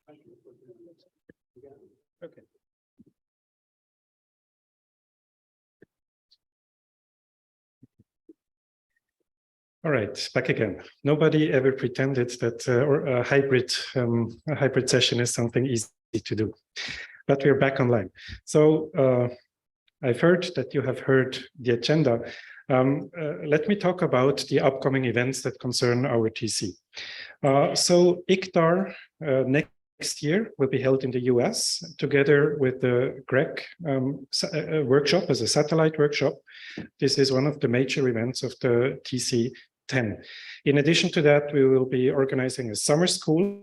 Okay. All right, back again. Nobody ever pretended that a hybrid session is something easy to do, but we're back online. So I've heard that you have heard the agenda. Let me talk about the upcoming events that concern our TC. So ICTAR next year will be held in the US together with the GREC workshop as a satellite workshop. This is one of the major events of the TC 10. In addition to that, we will be organizing a summer school.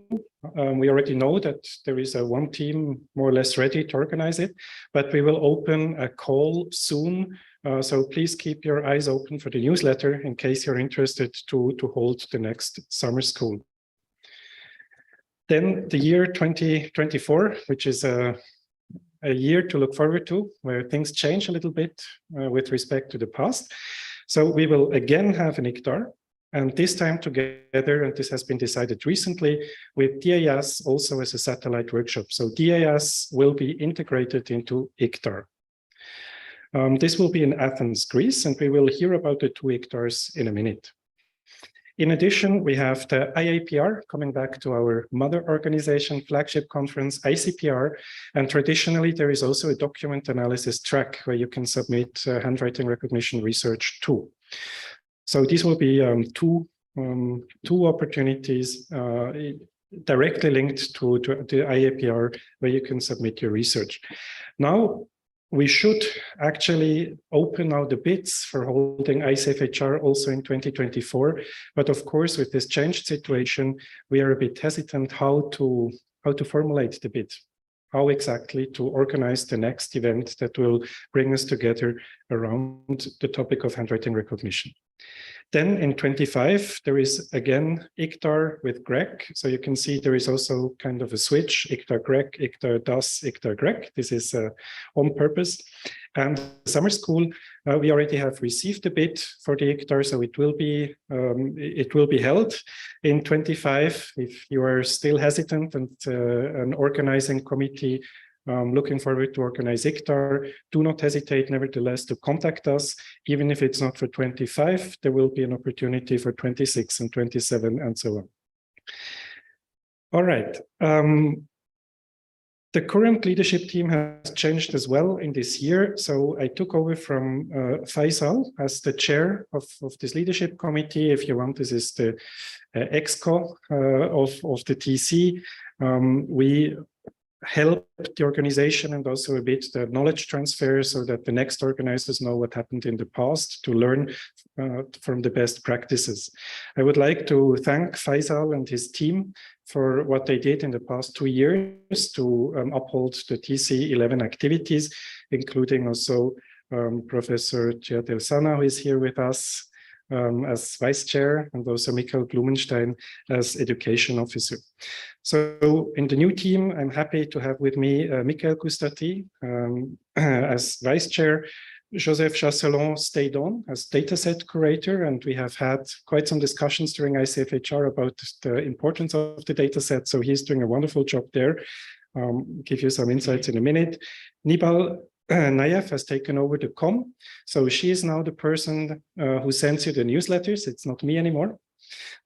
We already know that there is one team more or less ready to organize it, but we will open a call soon. So please keep your eyes open for the newsletter in case you're interested to hold the next summer school. Then the year 2024, which is a year to look forward to, where things change a little bit with respect to the past. So we will again have an ICTAR, and this time together, and this has been decided recently, with DAS also as a satellite workshop. So DAS will be integrated into ICTAR. This will be in Athens, Greece, and we will hear about the two ICTARs in a minute. In addition, we have the IAPR coming back to our mother organization flagship conference, ICPR, and traditionally there is also a document analysis track where you can submit handwriting recognition research too. So these will be two opportunities directly linked to the IAPR where you can submit your research. Now, we should actually open now the bids for holding ICFHR also in 2024. But of course, with this changed situation, we are a bit hesitant how to formulate the bid, how exactly to organize the next event that will bring us together around the topic of handwriting recognition. Then in 25, there is again ICTAR with GREC. So you can see there is also kind of a switch, ICTAR GREC, ICTAR DAS, ICTAR GREC. This is on purpose. And summer school, we already have received a bid for the ICTAR, so it will be held in 25. If you are still hesitant and an organizing committee looking forward to organize ICTAR, do not hesitate, nevertheless, to contact us. Even if it's not for 25, there will be an opportunity for 26 and 27 and so on. All right. The current leadership team has changed as well in this year. So I took over from Faisal as the chair of this leadership committee. If you want, this is the EXCO of the TC. We help the organization and also a bit the knowledge transfer so that the next organizers know what happened in the past to learn from the best practices. I would like to thank Faisal and his team for what they did in the past 2 years to uphold the TC 11 activities, including also Professor Cihat El-Sana, who is here with us as vice chair, and also Michael Blumenstein as education officer. So in the new team, I'm happy to have with me Michael Gustati as vice chair. Joseph Chasselon stayed on as dataset curator, and we have had quite some discussions during ICFHR about the importance of the dataset. So he's doing a wonderful job there. Give you some insights in a minute. Nibal Nayef has taken over the com. So she is now the person who sends you the newsletters. It's not me anymore.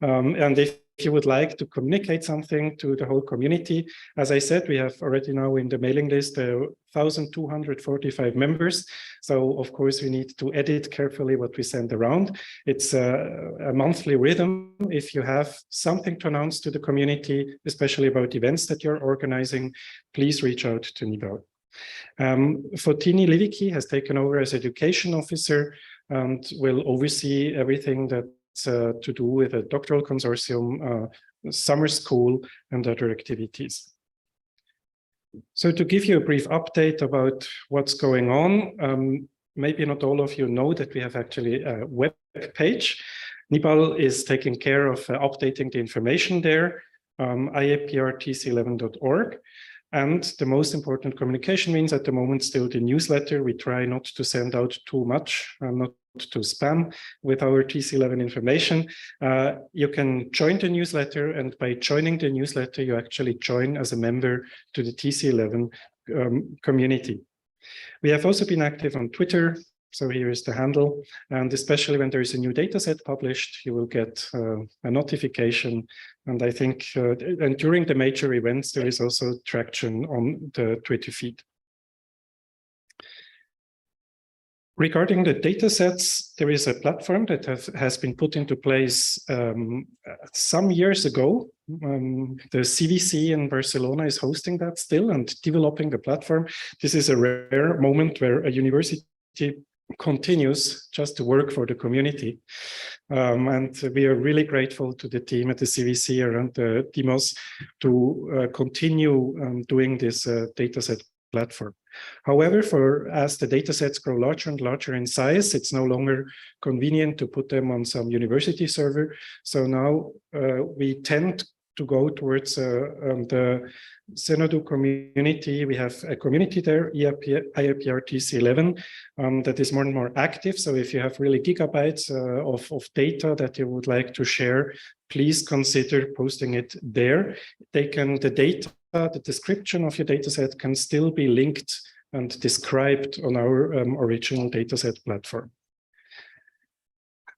And if you would like to communicate something to the whole community, as I said, we have already now in the mailing list 1,245 members. So of course we need to edit carefully what we send around. It's a monthly rhythm. If you have something to announce to the community, especially about events that you're organizing, please reach out to Nibal. Fotini Liviki has taken over as education officer and will oversee everything that's to do with a doctoral consortium, summer school, and other activities. So to give you a brief update about what's going on, maybe not all of you know that we have actually a web page. Nibal is taking care of updating the information there, iaprtc11.org. And the most important communication means at the moment still the newsletter. We try not to send out too much, not to spam with our TC11 information. You can join the newsletter, and by joining the newsletter, you actually join as a member to the TC11 community. We have also been active on Twitter. So here is the handle, and especially when there is a new dataset published, you will get a notification. And I think, and during the major events, there is also traction on the Twitter feed. Regarding the datasets, there is a platform that has been put into place some years ago. The CVC in Barcelona is hosting that still and developing the platform. This is a rare moment where a university continues just to work for the community. And we are really grateful to the team at the CVC around the demos to continue doing this dataset platform. However, as the datasets grow larger and larger in size, it's no longer convenient to put them on some university server. So now we tend to go towards the Xanadu community. We have a community there, IIPR TC11, that is more and more active. So if you have really gigabytes of data that you would like to share, please consider posting it there. The data, the description of your dataset can still be linked and described on our original dataset platform.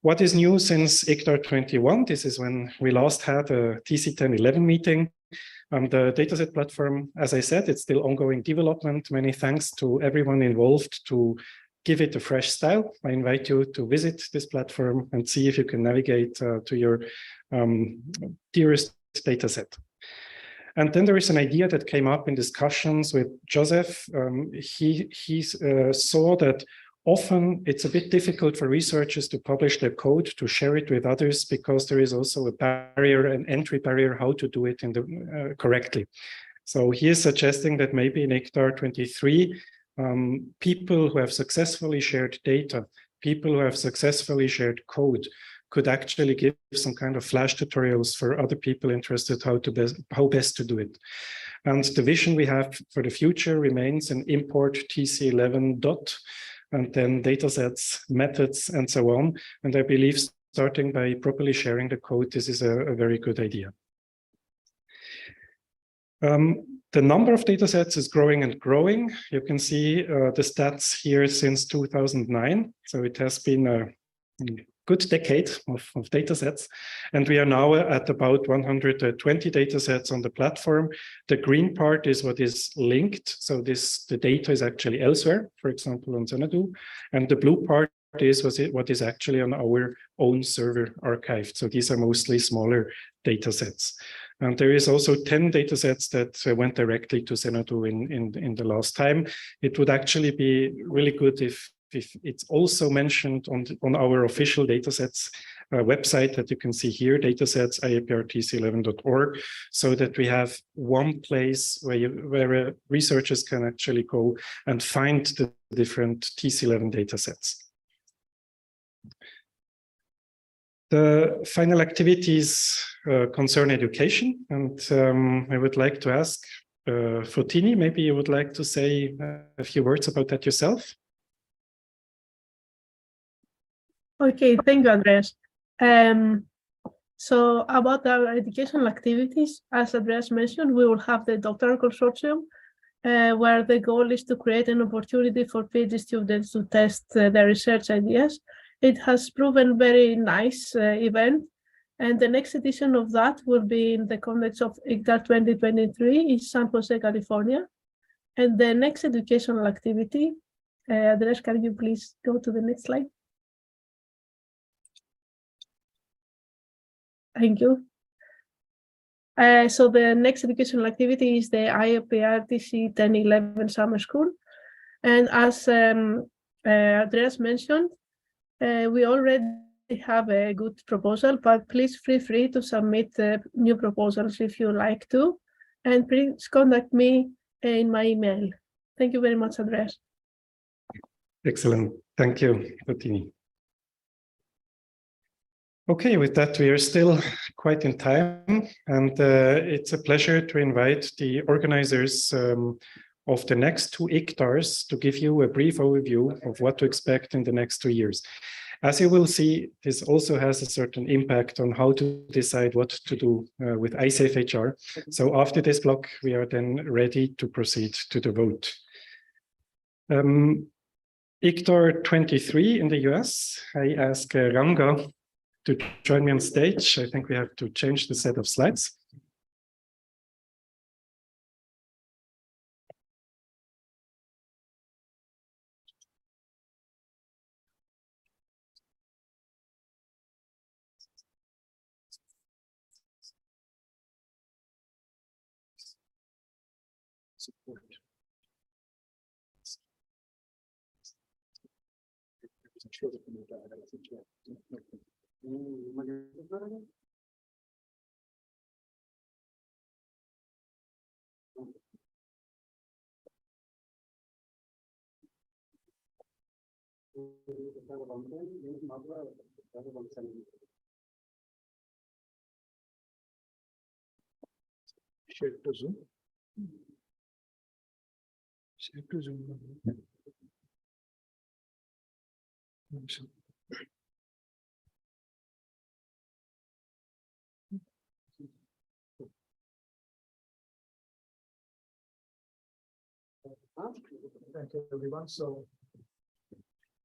What is new since ICTAR 21? This is when we last had a TC1011 meeting. The dataset platform, as I said, it's still ongoing development. Many thanks to everyone involved to give it a fresh style. I invite you to visit this platform and see if you can navigate to your dearest dataset. And then there is an idea that came up in discussions with Joseph. He saw that often it's a bit difficult for researchers to publish their code, to share it with others, because there is also a barrier, an entry barrier, how to do it in the, correctly. So he is suggesting that maybe in ICTAR 23, people who have successfully shared data, people who have successfully shared code, could actually give some kind of flash tutorials for other people interested how best to do it. And the vision we have for the future remains an import TC11 dot, and then datasets, methods, and so on. And I believe starting by properly sharing the code, this is a very good idea. The number of datasets is growing and growing. You can see the stats here since 2009. So it has been a good decade of datasets. And we are now at about 120 datasets on the platform. The green part is what is linked. So the data is actually elsewhere, for example, on Xanadu. And the blue part is what is actually on our own server archived. So these are mostly smaller datasets. And there is also 10 datasets that went directly to Xanadu in the last time. It would actually be really good if it's also mentioned on our official datasets website that you can see here, datasets iiprtc11.org, so that we have one place where researchers can actually go and find the different TC11 datasets. The final activities concern education, and I would like to ask Fotini, maybe you would like to say a few words about that yourself? Okay, thank you, Andreas. So about our educational activities, as Andreas mentioned, we will have the doctoral consortium, where the goal is to create an opportunity for PhD students to test their research ideas. It has proven very nice event, and the next edition of that will be in the context of ICTAR 2023 in San Jose, California. And the next educational activity, Andreas, can you please go to the next slide? Thank you. So the next educational activity is the IIPR TC 1011 summer school. And as Andreas mentioned, we already have a good proposal, but please feel free to submit new proposals if you like to. And please contact me in my email. Thank you very much, Andreas. Excellent. Thank you, Fotini. Okay, with that, we are still quite in time, and it's a pleasure to invite the organizers of the next two ICTARs to give you a brief overview of what to expect in the next 2 years. As you will see, this also has a certain impact on how to decide what to do with ICFHR. So after this block, we are then ready to proceed to the vote. ICFHR 23 in the US, I ask Ranga to join me on stage. I think we have to change the set of slides. Support. Share to Zoom. Share to Zoom. Thank you, everyone. So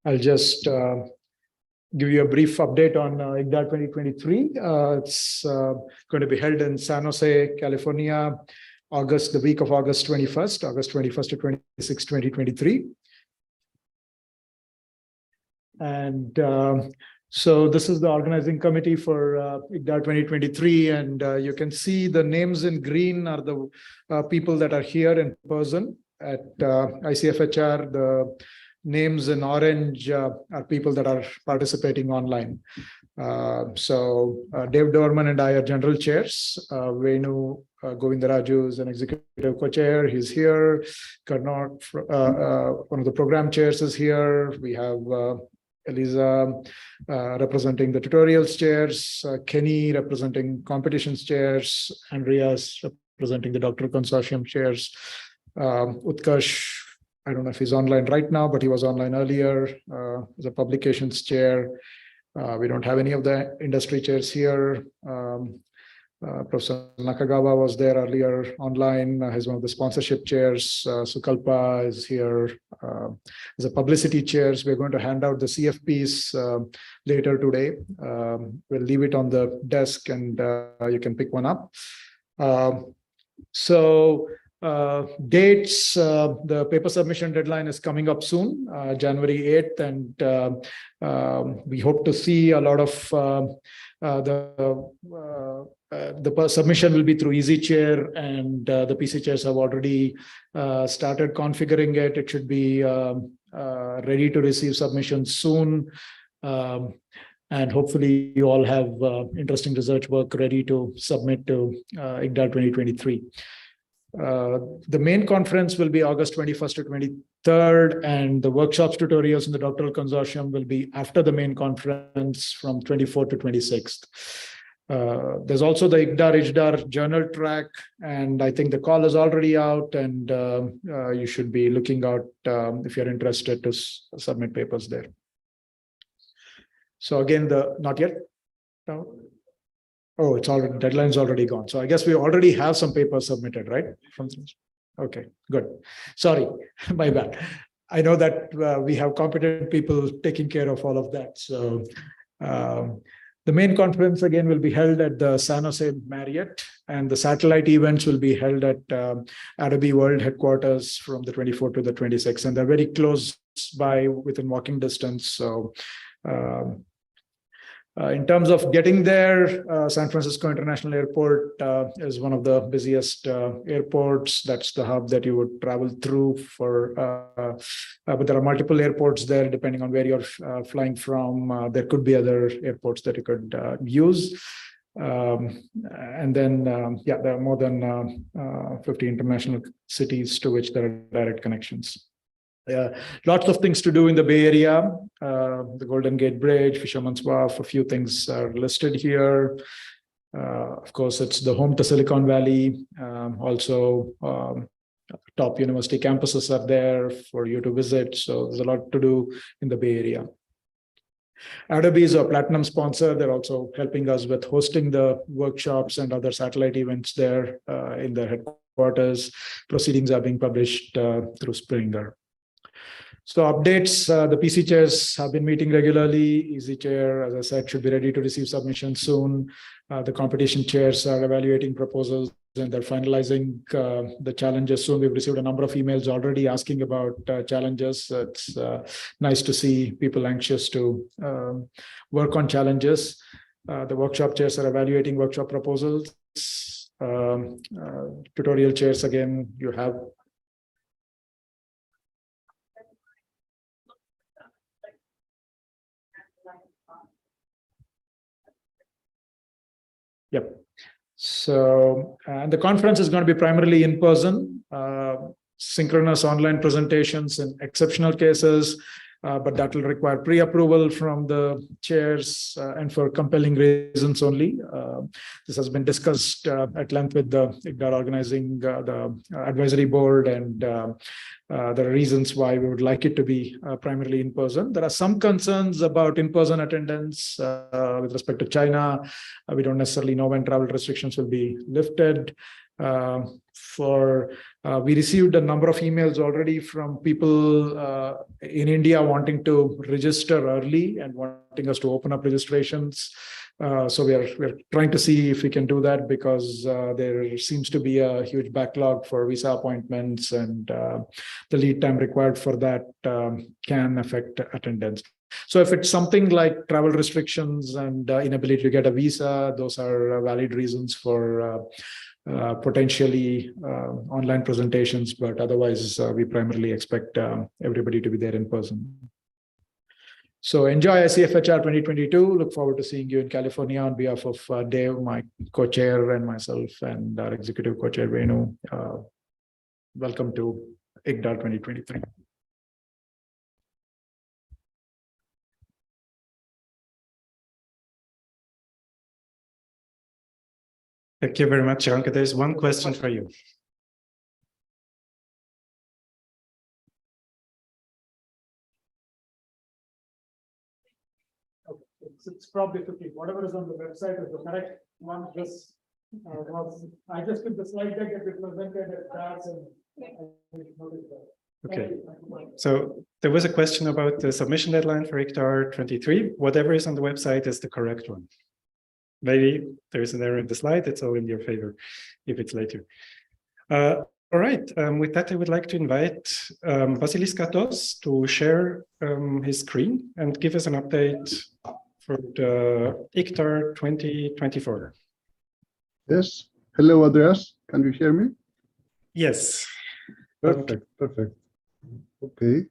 I'll just give you a brief update on ICFHR 2023. It's going to be held in San Jose, California, the week of August 21st to 26, 2023. And so this is the organizing committee for ICFHR 2023, and you can see the names in green are the people that are here in person at ICFHR. The names in orange are people that are participating online. So Dave Dorman and I are general chairs. Venu Govindaraju is an executive co-chair. He's here. Karnat, one of the program chairs, is here. We have Eliza representing the tutorials chairs, Kenny representing competitions chairs, Andreas representing the doctoral consortium chairs, Utkarsh, I don't know if he's online right now, but he was online earlier as a publications chair. We don't have any of the industry chairs here. Professor Nakagawa was there earlier online as one of the sponsorship chairs. Sukalpa is here as a publicity chairs. We're going to hand out the CFPs later today. We'll leave it on the desk and you can pick one up. Dates, the paper submission deadline is coming up soon, January 8th, and we hope to see a lot of the submission will be through EasyChair, and the PC chairs have already started configuring it. It should be ready to receive submissions soon. And hopefully you all have interesting research work ready to submit to ICFHR 2023. The main conference will be August 21st to 23rd, and the workshops, tutorials in the doctoral consortium will be after the main conference from 24th to 26th. There's also the ICFHR journal track, and I think the call is already out, and you should be looking out if you're interested to submit papers there. So again, not yet. No. Oh, it's already, deadline's already gone. So I guess we already have some papers submitted, right? Okay, good. Sorry, my bad. I know that we have competent people taking care of all of that. So the main conference again will be held at the San Jose Marriott, and the satellite events will be held at Adobe World headquarters from the 24th to the 26th, and they're very close by, within walking distance. So in terms of getting there, San Francisco International Airport is one of the busiest airports. That's the hub that you would travel through for, but there are multiple airports there depending on where you're flying from. There could be other airports that you could use. And then, yeah, there are more than 50 international cities to which there are direct connections. Lots of things to do in the Bay Area, the Golden Gate Bridge, Fisherman's Wharf, a few things are listed here. Of course, it's the home to Silicon Valley. Also, top university campuses are there for you to visit. So there's a lot to do in the Bay Area. Adobe is a platinum sponsor. They're also helping us with hosting the workshops and other satellite events there in their headquarters. Proceedings are being published through Springer. So updates, the PC chairs have been meeting regularly. Easy Chair, as I said, should be ready to receive submissions soon. The competition chairs are evaluating proposals and they're finalizing the challenges soon. We've received a number of emails already asking about challenges. It's nice to see people anxious to work on challenges. The workshop chairs are evaluating workshop proposals. Tutorial chairs, again, you have. Yep. So, and the conference is going to be primarily in person, synchronous online presentations in exceptional cases, but that will require pre-approval from the chairs and for compelling reasons only. This has been discussed at length with the ICFHR organizing the advisory board, and there are reasons why we would like it to be primarily in person. There are some concerns about in-person attendance with respect to China. We don't necessarily know when travel restrictions will be lifted. We received a number of emails already from people in India wanting to register early and wanting us to open up registrations. So we're trying to see if we can do that, because there seems to be a huge backlog for visa appointments, and the lead time required for that can affect attendance. So if it's something like travel restrictions and inability to get a visa, those are valid reasons for potentially online presentations, but otherwise we primarily expect everybody to be there in person. So enjoy ICFHR 2022. Look forward to seeing you in California. On behalf of Dave, my co-chair, and myself, and our executive co-chair Venu, welcome to ICFHR 2023. Thank you very much, Janke. There's one question for you. Okay. It's probably 50. Whatever is on the website is the correct one. I just took the slide deck that we presented at class, and I noticed that. Okay. So there was a question about the submission deadline for ICFHR 23. Whatever is on the website is the correct one. Maybe there is an error in the slide. It's all in your favor if it's later. All right. With that, I would like to invite Vasilis Katos to share his screen and give us an update for the ICFHR 2024. Yes. Hello, Andreas. Can you hear me? Yes. Perfect. Perfect. Okay.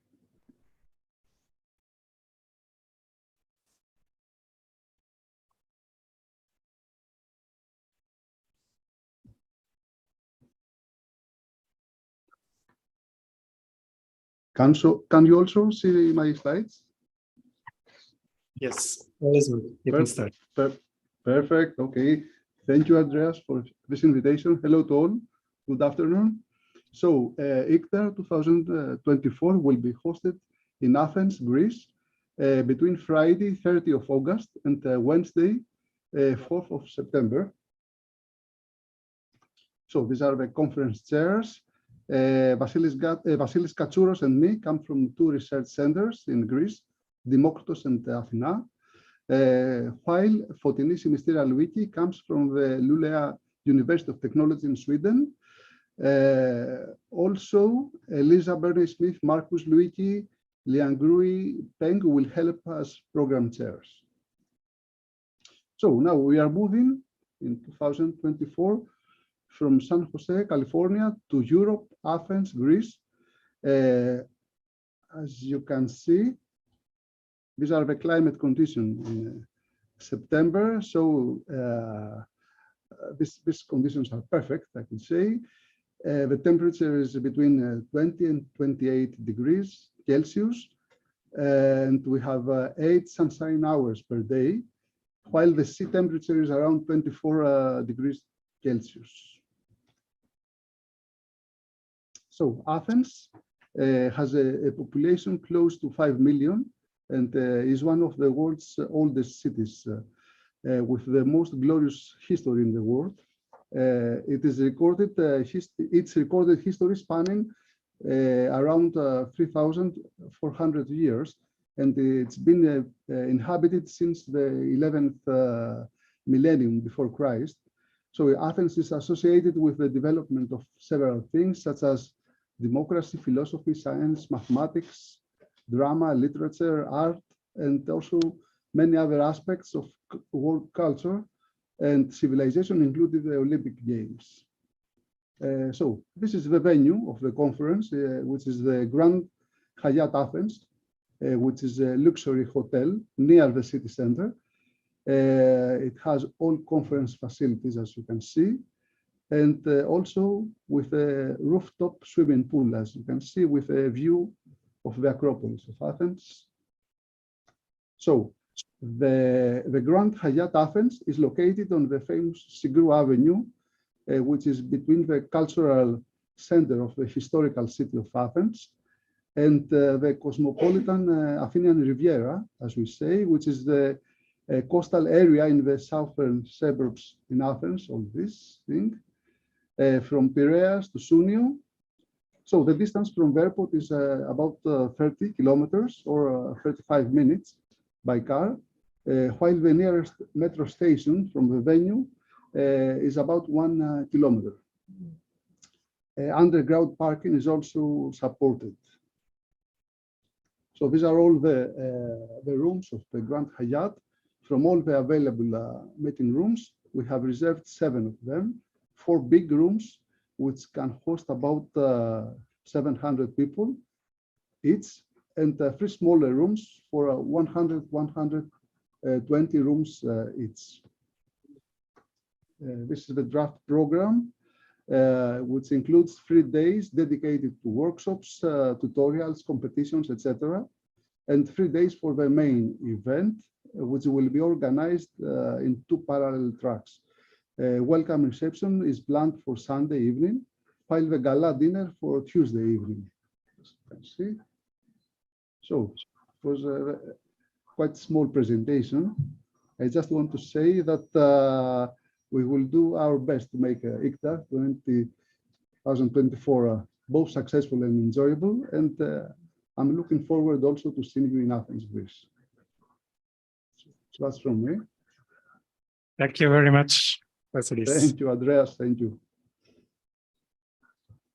Can you also see my slides? Yes. Listen, you can start. Perfect. Okay. Thank you, Andreas, for this invitation. Hello to all. Good afternoon. So, ICFHR 2024 will be hosted in Athens, Greece, between Friday, 30th of August and Wednesday, 4th of September. So these are the conference chairs. Vasilis Katsouros and me come from two research centers in Greece, Dimokritos and Athena, while Fotinis Mysteria comes from the Luleå University of Technology in Sweden. Also, Elisa Burney-Smith, Marcus Luiki, Liangrui Peng will help us program chairs. So now we are moving in 2024 from San Jose, California to Europe, Athens, Greece. As you can see, these are the climate conditions in September. So these conditions are perfect, I can say. The temperature is between 20 and 28 degrees Celsius, and we have 8 sunshine hours per day, while the sea temperature is around 24 degrees Celsius. So Athens has a population close to 5 million, and is one of the world's oldest cities with the most glorious history in the world. Its recorded history spanning around 3,400 years, and it's been inhabited since the 11th millennium before Christ. So Athens is associated with the development of several things such as democracy, philosophy, science, mathematics, drama, literature, art, and also many other aspects of world culture and civilization, including the Olympic Games. So this is the venue of the conference, which is the Grand Hyatt Athens, which is a luxury hotel near the city center. It has all conference facilities, as you can see, and also with a rooftop swimming pool, as you can see, with a view of the Acropolis of Athens. So the Grand Hyatt Athens is located on the famous Sigrou Avenue, which is between the cultural center of the historical city of Athens and the cosmopolitan Athenian Riviera, as we say, which is the coastal area in the southern suburbs in Athens, all this thing, from Piraeus to Sounio. So the distance from the airport is about 30 kilometers or 35 minutes by car, while the nearest metro station from the venue is about 1 kilometer. Underground parking is also supported. So these are all the rooms of the Grand Hyatt. From all the available meeting rooms, we have reserved 7 of them, 4 big rooms, which can host about 700 people each, and 3 smaller rooms for 120 rooms each. This is the draft program, which includes 3 days dedicated to workshops, tutorials, competitions, etc., and 3 days for the main event, which will be organized in 2 parallel tracks. Welcome reception is planned for Sunday evening, while the gala dinner for Tuesday evening. As you can see. So it was a quite small presentation. I just want to say that we will do our best to make ICTA 2024 both successful and enjoyable, and I'm looking forward also to seeing you in Athens, Greece. So that's from me. Thank you very much, Vasilis. Thank you, Andreas. Thank you.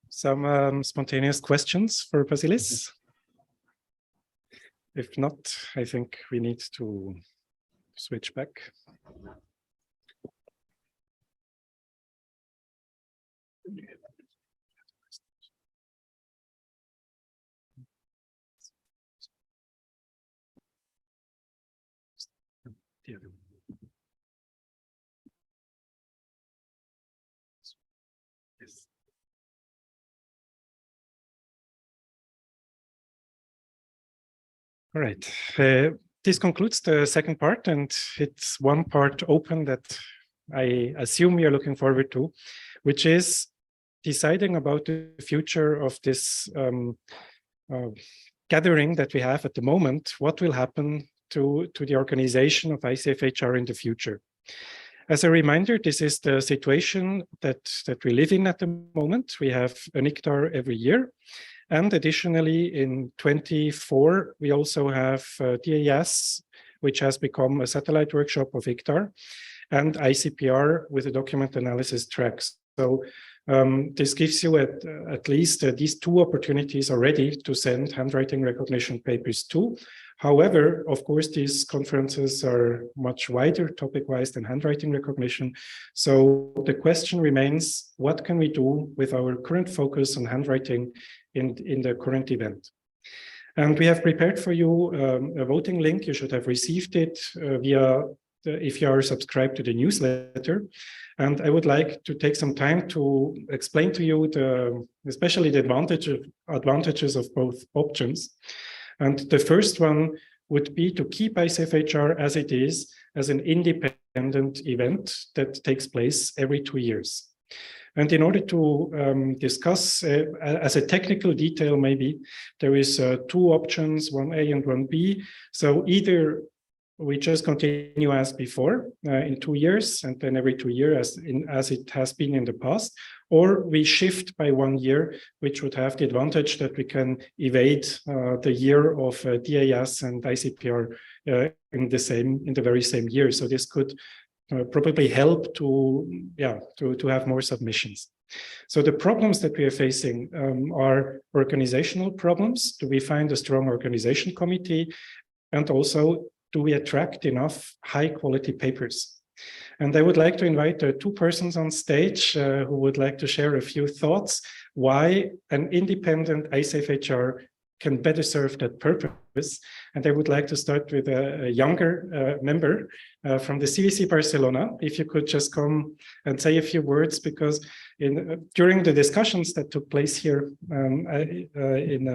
Some spontaneous questions for Vasilis? If not, I think we need to switch back. Yes. All right. This concludes the second part, and it's one part open that I assume you're looking forward to, which is deciding about the future of this gathering that we have at the moment. What will happen to the organization of ICFHR in the future? As a reminder, this is the situation that we live in at the moment. We have an ICTAR every year. And additionally, in 24, we also have DAS, which has become a satellite workshop of ICTAR, and ICPR with a document analysis track. So this gives you at least these 2 opportunities already to send handwriting recognition papers to. However, of course, these conferences are much wider topic-wise than handwriting recognition. So the question remains, what can we do with our current focus on handwriting in the current event? And we have prepared for you a voting link. You should have received it if you are subscribed to the newsletter. And I would like to take some time to explain to you especially the advantages of both options. And the first one would be to keep ICFHR as it is, as an independent event that takes place every 2 years. And in order to discuss as a technical detail, maybe there is 2 options, 1A and 1B. So either we just continue as before in 2 years, and then every 2 years as it has been in the past, or we shift by 1 year, which would have the advantage that we can evade the year of DAS and ICPR in the very same year. So this could probably help to have more submissions. So the problems that we are facing are organizational problems. Do we find a strong organization committee? And also, do we attract enough high quality papers? And I would like to invite 2 persons on stage who would like to share a few thoughts why an independent ICFHR can better serve that purpose. And I would like to start with a younger member from the CVC Barcelona. If you could just come and say a few words, because during the discussions that took place here in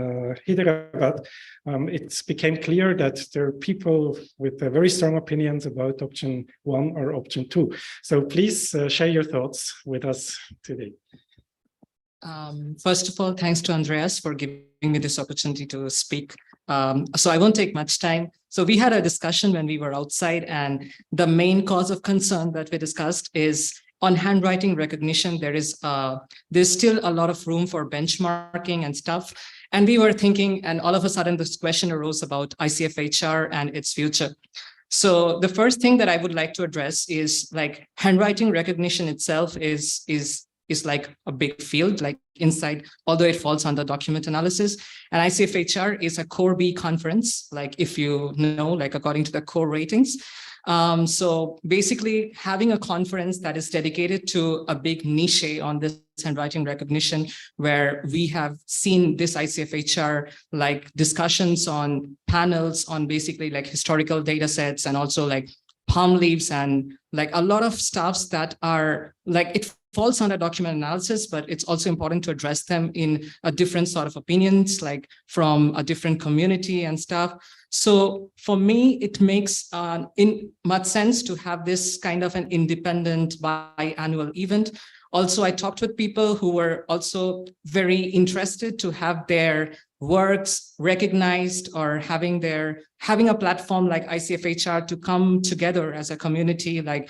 Hyderabad, it became clear that there are people with very strong opinions about option 1 or option 2. So please share your thoughts with us today. First of all, thanks to Andreas for giving me this opportunity to speak. So I won't take much time. So we had a discussion when we were outside, and the main cause of concern that we discussed is on handwriting recognition. There's still a lot of room for benchmarking and stuff. And we were thinking, and all of a sudden this question arose about ICFHR and its future. So the first thing that I would like to address is like handwriting recognition itself is like a big field, like inside, although it falls under document analysis. And ICFHR is a Core B conference, like if you know, like according to the core ratings. So basically having a conference that is dedicated to a big niche on this handwriting recognition, where we have seen this ICFHR like discussions on panels on basically like historical data sets and also like palm leaves and like a lot of stuffs that are like, it falls under document analysis, but it's also important to address them in a different sort of opinions, like from a different community and stuff. So for me, it makes in much sense to have this kind of an independent biannual event. Also, I talked with people who were also very interested to have their works recognized or having a platform like ICFHR to come together as a community, like,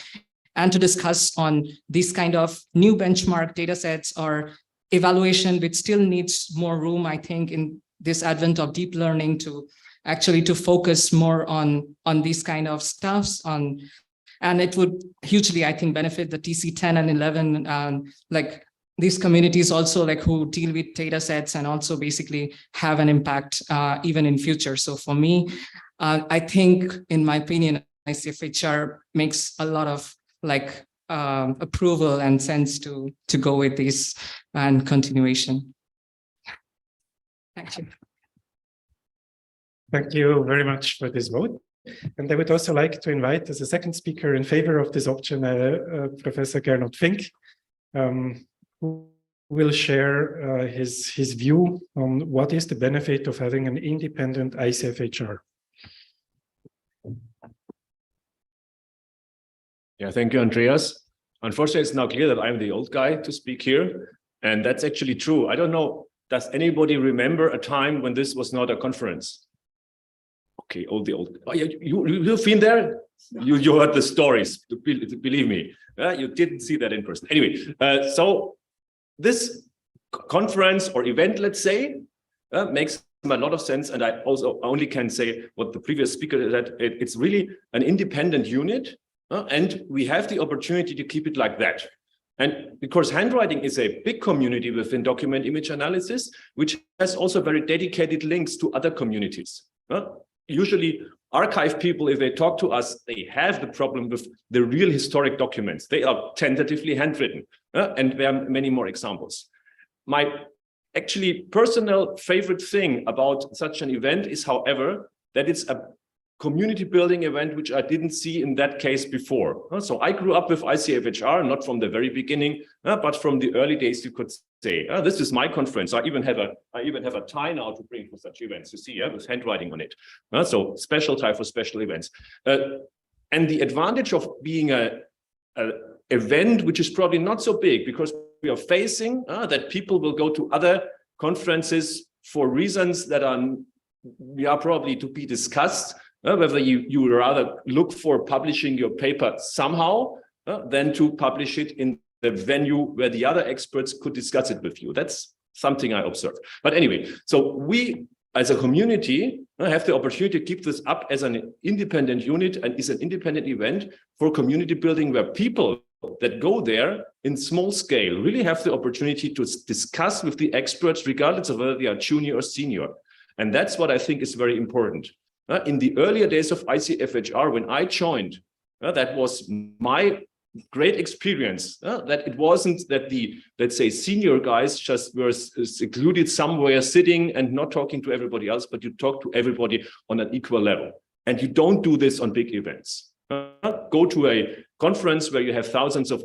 and to discuss on these kind of new benchmark data sets or evaluation, which still needs more room, I think, in this advent of deep learning to actually to focus more on these kind of stuffs on. And it would hugely, I think, benefit the TC 10 and 11, like these communities also like who deal with data sets and also basically have an impact even in future. So for me, I think, in my opinion, ICFHR makes a lot of like approval and sense to go with this and continuation. Thank you. Thank you very much for this vote. And I would also like to invite as a second speaker in favor of this option, Professor Gernot Fink, who will share his view on what is the benefit of having an independent ICFHR. Yeah, thank you, Andreas. Unfortunately, it's now clear that I'm the old guy to speak here, and that's actually true. I don't know, does anybody remember a time when this was not a conference? Okay, the old. Oh, you've been there? You heard the stories, believe me. You didn't see that in person. Anyway, so this conference or event, let's say, makes a lot of sense. And I also only can say what the previous speaker said, it's really an independent unit. And we have the opportunity to keep it like that. And because handwriting is a big community within document image analysis, which has also very dedicated links to other communities. Usually archive people, if they talk to us, they have the problem with the real historic documents. They are tentatively handwritten. And there are many more examples. My actually personal favorite thing about such an event is, however, that it's a community building event, which I didn't see in that case before. So I grew up with ICFHR, not from the very beginning, but from the early days, you could say. This is my conference. I even have a tie now to bring for such events, you see, with handwriting on it. So special tie for special events. And the advantage of being an event which is probably not so big, because are facing, that people will go to other conferences for reasons that are probably to be discussed, whether you rather look for publishing your paper somehow than to publish it in the venue where the other experts could discuss it with you. That's something I observed. But anyway, so we as a community have the opportunity to keep this up as an independent unit and is an independent event for community building where people that go there in small scale really have the opportunity to discuss with the experts, regardless of whether they are junior or senior. And that's what I think is very important. In the earlier days of ICFHR, when I joined, that was my great experience, that it wasn't that the, let's say, senior guys just were secluded somewhere sitting and not talking to everybody else, but you talk to everybody on an equal level. And you don't do this on big events. Go to a conference where you have thousands of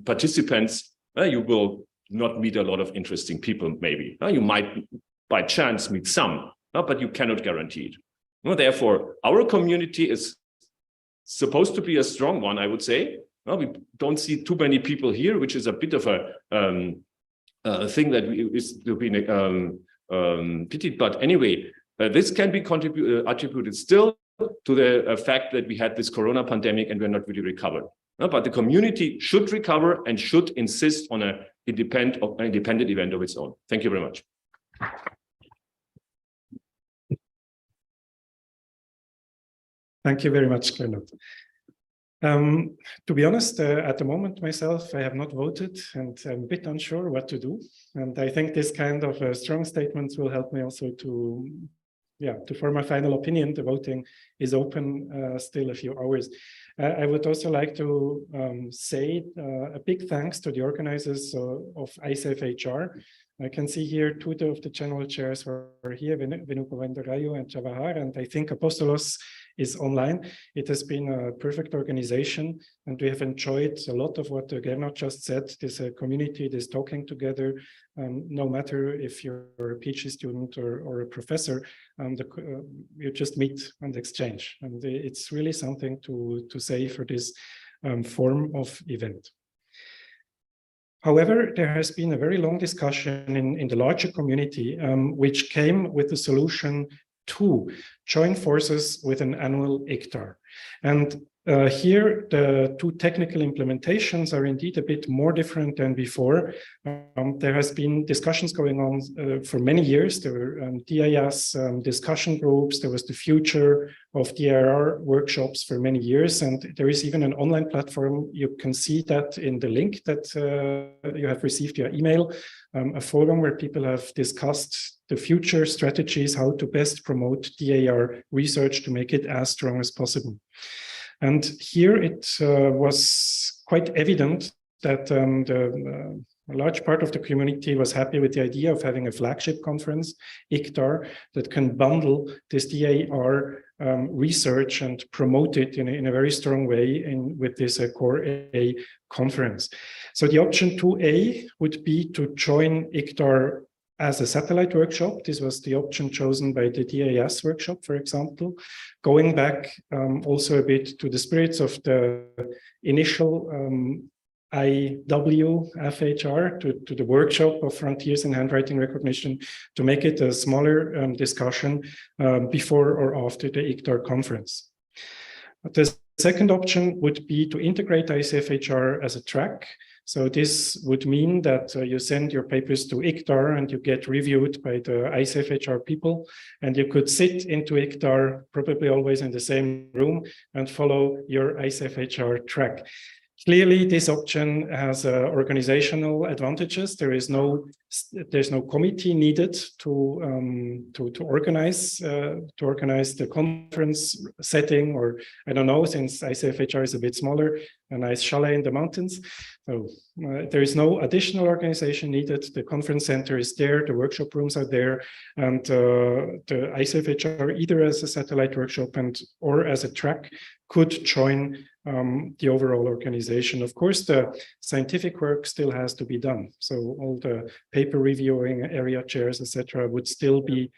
participants, you will not meet a lot of interesting people, maybe. You might, by chance, meet some, but you cannot guarantee it. Therefore, our community is supposed to be a strong one, I would say. We don't see too many people here, which is a bit of a thing that is to be pitied. But anyway, this can be attributed still to the fact that we had this corona pandemic and we're not really recovered. But the community should recover and should insist on an independent event of its own. Thank you very much. Thank you very much, Gernot. To be honest, at the moment myself, I have not voted and I'm a bit unsure what to do. And I think this kind of strong statements will help me also to form a final opinion. The voting is open still a few hours. I would also like to say a big thanks to the organizers of ICFHR. I can see here two of the general chairs were here, Venuko Vandarayu and Javahar, and I think Apostolos is online. It has been a perfect organization, and we have enjoyed a lot of what Gernot just said. This community, this talking together, no matter if you're a PhD student or a professor, you just meet and exchange. And it's really something to say for this form of event. However, there has been a very long discussion in the larger community, which came with the solution to join forces with an annual ICTAR. And here, the two technical implementations are indeed a bit more different than before. There has been discussions going on for many years. There were DIS discussion groups. There was the future of DIR workshops for many years. And there is even an online platform. You can see that in the link that you have received via email, a forum where people have discussed the future strategies, how to best promote DAR research to make it as strong as possible. And here it was quite evident that a large part of the community was happy with the idea of having a flagship conference, ICTAR, that can bundle this DAR research and promote it in a very strong way with this Core A conference. So the option 2A would be to join ICTAR as a satellite workshop. This was the option chosen by the DAS workshop, for example, going back also a bit to the spirits of the initial ICFHR, to the workshop of Frontiers in Handwriting Recognition, to make it a smaller discussion before or after the ICTAR conference. The second option would be to integrate ICFHR as a track. So this would mean that you send your papers to ICTAR and you get reviewed by the ICFHR people, and you could sit into ICTAR, probably always in the same room, and follow your ICFHR track. Clearly, this option has organizational advantages. There's no committee needed to organize the conference setting, or I don't know, since ICFHR is a bit smaller, a nice chalet in the mountains. So there is no additional organization needed. The conference center is there, the workshop rooms are there, and the ICFHR, either as a satellite workshop or as a track, could join the overall organization. Of course, the scientific work still has to be done. So all the paper reviewing, area chairs, etc., would still be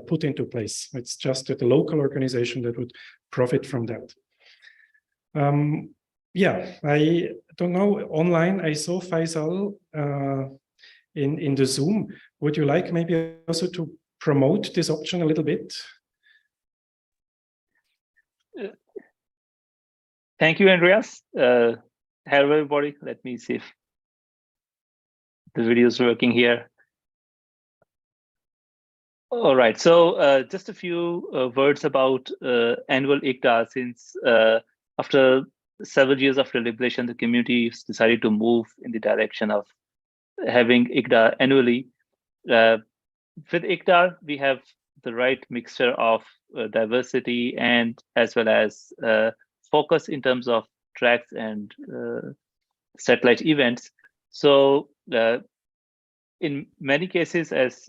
put into place. It's just that the local organization that would profit from that. Yeah, I don't know. Online, I saw Faisal in the Zoom. Would you like maybe also to promote this option a little bit? Thank you, Andreas. Hello, everybody. Let me see if the video is working here. All right. So just a few words about annual ICTA. Since after several years of deliberation, the community has decided to move in the direction of having ICTA annually. With ICTA, we have the right mixture of diversity and as well as focus in terms of tracks and satellite events. So in many cases, as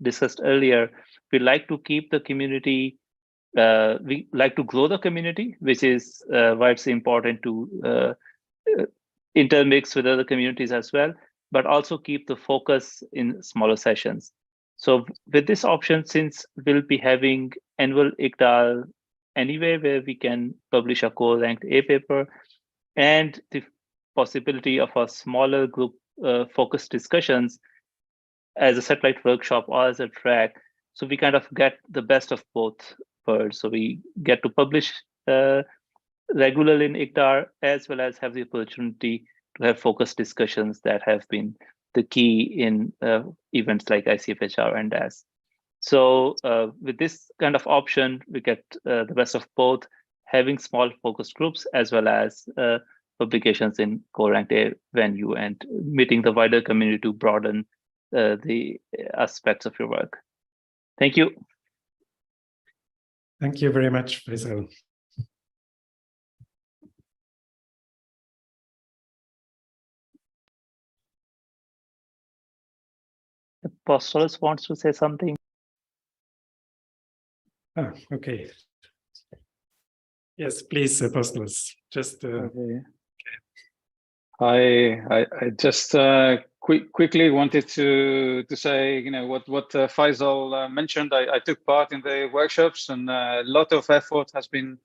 discussed earlier, we like to keep the community, we like to grow the community, which is why it's important to intermix with other communities as well, but also keep the focus in smaller sessions. So with this option, since we'll be having annual ICTA anyway, where we can publish a co-ranked A paper, and the possibility of a smaller group focused discussions as a satellite workshop or as a track. So we kind of get the best of both worlds. So we get to publish regularly in ICTA, as well as have the opportunity to have focused discussions that have been the key in events like ICFHR and DAS. So with this kind of option, we get the best of both, having small focused groups as well as publications in co-ranked A venue and meeting the wider community to broaden the aspects of your work. Thank you. Thank you very much, Faisal. Apostolos wants to say something. Ah, okay. Yes, please, Apostolos. Just okay. I just quickly wanted to say, you know, what Faisal mentioned. I took part in the workshops, and a lot of effort has been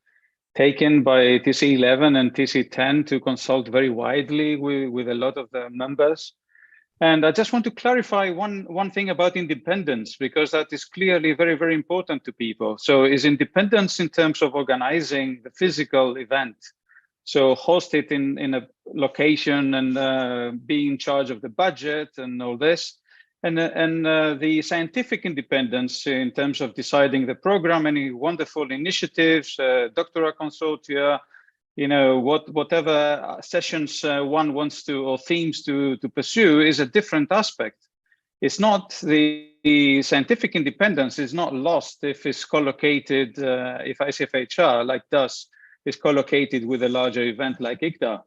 taken by TC11 and TC10 to consult very widely with a lot of the members. And I just want to clarify one thing about independence, because that is clearly very, very important to people. So is independence in terms of organizing the physical event, so host it in a location and be in charge of the budget and all this, and the scientific independence in terms of deciding the program, any wonderful initiatives, doctoral consortia, you know, whatever sessions one wants to, or themes to pursue, is a different aspect. It's not the scientific independence is not lost if it's collocated, if ICFHR like DAS is collocated with a larger event like ICTA.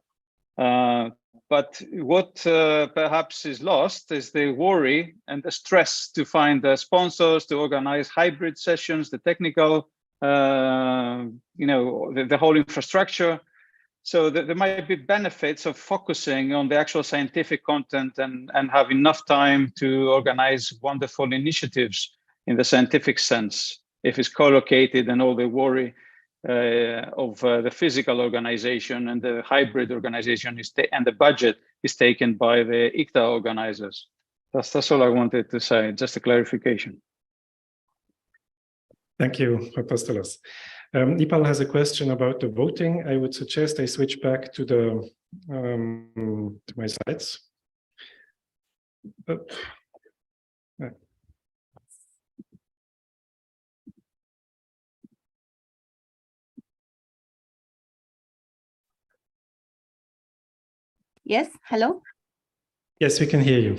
But what perhaps is lost is the worry and the stress to find the sponsors, to organize hybrid sessions, the technical, you know, the whole infrastructure. So there might be benefits of focusing on the actual scientific content and have enough time to organize wonderful initiatives in the scientific sense, if it's co-located, and all the worry of the physical organization and the hybrid organization and the budget is taken by the ICTA organizers. That's all I wanted to say, just a clarification. Thank you, Apostolos. Nipal has a question about the voting. I would suggest I switch back to the to my slides. Yes, hello? Yes, we can hear you.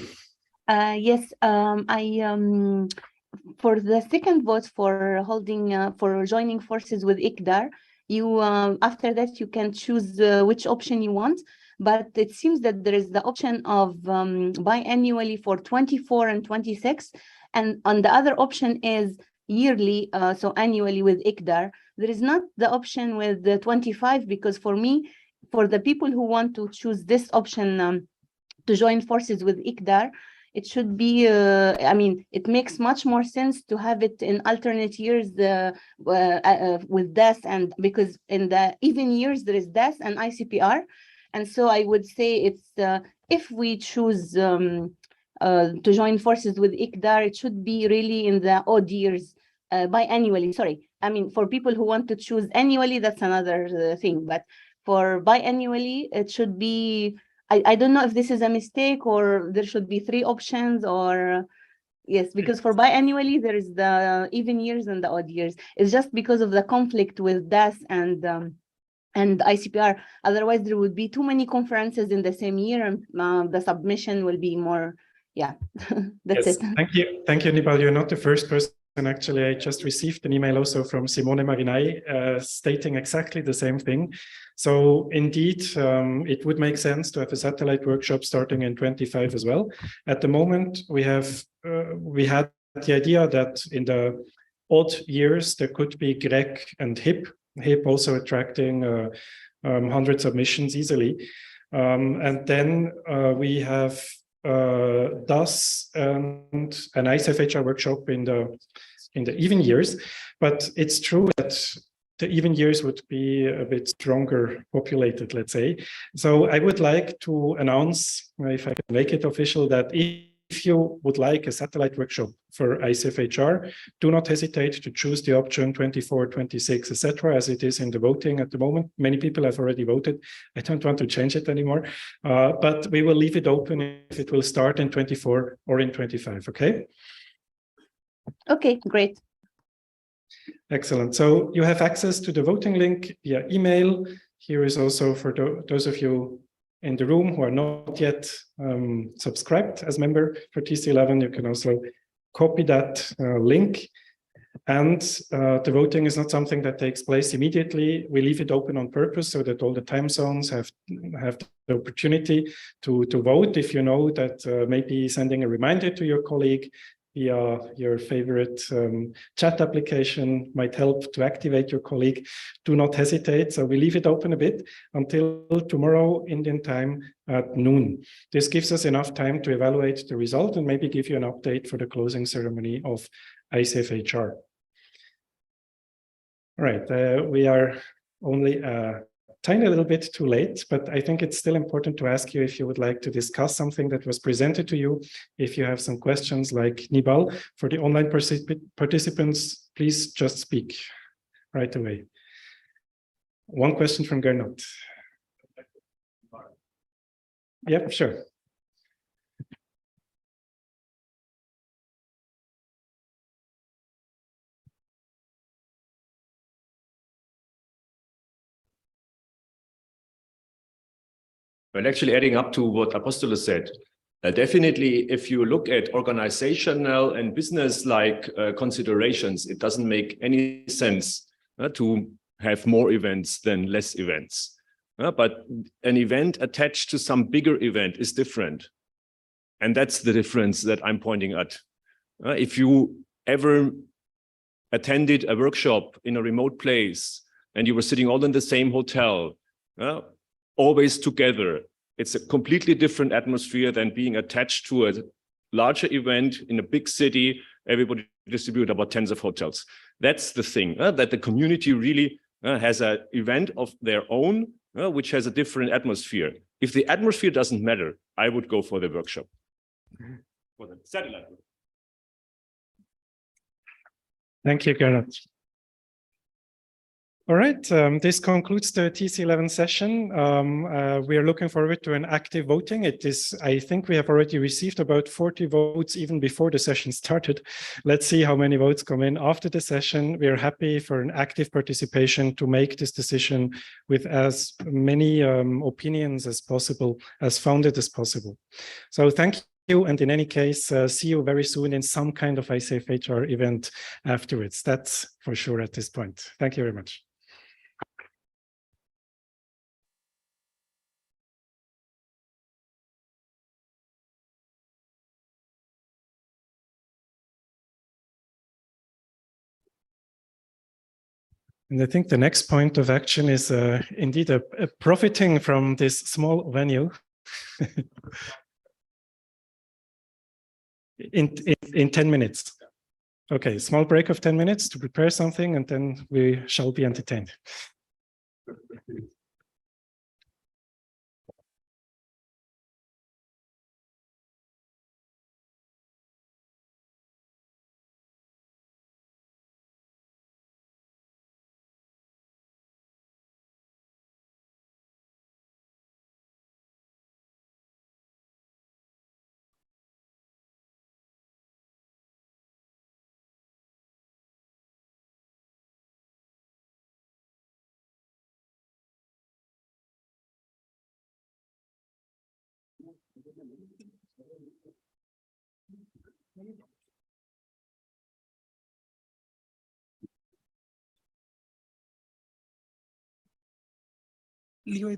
Yes, for the second vote for holding, for joining forces with ICDAR, you, after that, you can choose which option you want, but it seems that there is the option of biannually for 24 and 26, and on the other option is yearly, so annually with ICDAR. There is not the option with the 25, because for me, for the people who want to choose this option to join forces with ICDAR, it should be, I mean, it makes much more sense to have it in alternate years with DAS, and because in the even years there is DAS and ICPR. And so I would say it's, if we choose to join forces with ICDAR, it should be really in the odd years, biannually, sorry. I mean, for people who want to choose annually, that's another thing, but for biannually, it should be, I don't know if this is a mistake or there should be 3 options, or yes, because for biannually, there is the even years and the odd years. It's just because of the conflict with DAS and ICPR. Otherwise, there would be too many conferences in the same year, and the submission will be more, yeah, that's Yes, it. Thank you, Nibal. You're not the first person. And actually, I just received an email also from Simone Marinai stating exactly the same thing. So indeed, it would make sense to have a satellite workshop starting in 25 as well. At the moment, we had the idea that in the odd years, there could be GREC and HIP also attracting 100 submissions easily. And then we have DAS and an ICFHR workshop in the even years, but it's true that the even years would be a bit stronger populated, let's say. So I would like to announce, if I can make it official, that if you would like a satellite workshop for ICFHR, do not hesitate to choose the option 24, 26, etc., as it is in the voting at the moment. Many people have already voted. I don't want to change it anymore, but we will leave it open if it will start in 24 or in 25, okay? Okay, great. Excellent. So you have access to the voting link via email. Here is also for those of you in the room who are not yet subscribed as member for TC11, you can also copy that link. And the voting is not something that takes place immediately. We leave it open on purpose so that all the time zones have the opportunity to vote. If you know that maybe sending a reminder to your colleague via your favorite chat application might help to activate your colleague, do not hesitate. So we leave it open a bit until tomorrow Indian time at noon. This gives us enough time to evaluate the result and maybe give you an update for the closing ceremony of ICFHR. All right, we are only a tiny little bit too late, but I think it's still important to ask you if you would like to discuss something that was presented to you. If you have some questions like Nibal, for the online participants, please just speak right away. One question from Gernot. Yeah, sure. Well, actually adding up to what Apostolos said, definitely if you look at organizational and business-like considerations, it doesn't make any sense to have more events than less events. But an event attached to some bigger event is different. And that's the difference that I'm pointing at. If you ever attended a workshop in a remote place and you were sitting all in the same hotel, always together, it's a completely different atmosphere than being attached to a larger event in a big city, everybody distributed about tens of hotels. That's the thing, that the community really has an event of their own, which has a different atmosphere. If the atmosphere doesn't matter, I would go for the workshop. For the satellite. Thank you, Gernot. All right, this concludes the TC11 session. We are looking forward to an active voting. It is, I think we have already received about 40 votes even before the session started. Let's see how many votes come in after the session. We are happy for an active participation to make this decision with as many opinions as possible, as founded as possible. So thank you. And in any case, see you very soon in some kind of ICFHR event afterwards. That's for sure at this point. Thank you very much. And I think the next point of action is indeed profiting from this small venue. in 10 minutes. Okay, small break of 10 minutes to prepare something, and then we shall be entertained. Lío